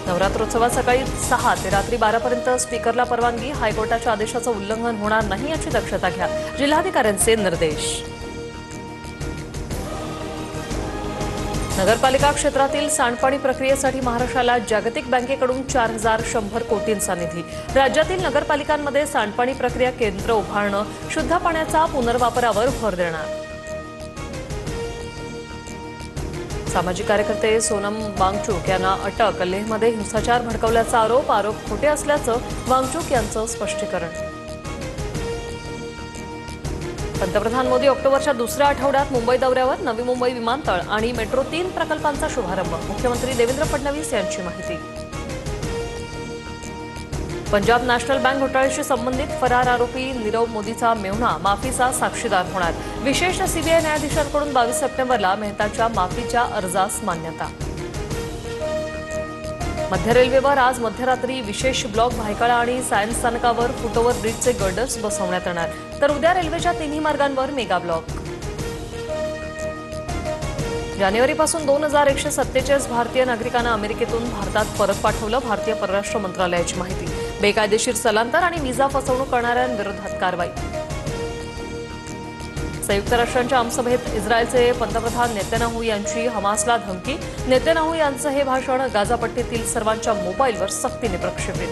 नवरात्रोत्सवात सकाळी 6 ते रात्री 12 पर्यंत स्पीकरला परवानगी. हायकोर्टाच्या आदेशाचं उल्लंघन होणार नाही याची दक्षता घ्या. जिल्हाधिकाऱ्यांचे निर्देश. नगरपालिका क्षेत्रातील सांडपाणी प्रक्रियेसाठी महाराष्ट्राला जागतिक बँकेकडून 4100 कोटींचा निधी. राज्यातील नगरपालिकांमध्ये सांडपाणी प्रक्रिया केंद्र उभारणं, शुद्ध पाण्याचा पुनर्वापरावर भर देणार. सामाजिक कार्यकर्ते सोनम वांगचुक यांना अटक. लेहमध्ये हिंसाचार भडकवल्याचा आरोप खोटे असल्याचं वांगचुक यांचं स्पष्टीकरण. पंतप्रधान मोदी ऑक्टोबरच्या दुसऱ्या आठवड्यात मुंबई दौऱ्यावर. नवी मुंबई विमानतळ आणि मेट्रो 3 प्रकल्पांचा शुभारंभ. मुख्यमंत्री देवेंद्र फडणवीस यांची माहिती. पंजाब नॅशनल बँक घोटाळ्याशी संबंधित फरार आरोपी नीरव मोदीचा मेव्हणा माफीचा साक्षीदार होणार. विशेष सीबीआय न्यायाधीशांकडून 22 सप्टेंबरला मेहताच्या माफीच्या अर्जास मान्यता. मध्य रेल्वेवर आज मध्यरात्री विशेष ब्लॉक भायखळा आणि सायन्स स्थानकावर फुटओव्हर ब्रिजचे गर्डर्स बसवण्यात येणार. तर उद्या रेल्वेच्या तिन्ही मार्गांवर मेगा ब्लॉक. जानेवारीपासून 2147 भारतीय नागरिकांना अमेरिकेतून भारतात परत पाठवलं. भारतीय परराष्ट्र मंत्रालयाची माहिती. बेकायदेशीर स्थलांतर आणि व्हिसा फसवणूक करणाऱ्यांविरोधात कारवाई. संयुक्त राष्ट्रांच्या आमसभेत इस्रायलचे पंतप्रधान नेतन्याहू यांची हमासला धमकी. नेतन्याहू यांचं हे भाषण गाझापट्टीतील सर्वांच्या मोबाईलवर सक्तीने प्रक्षेपित.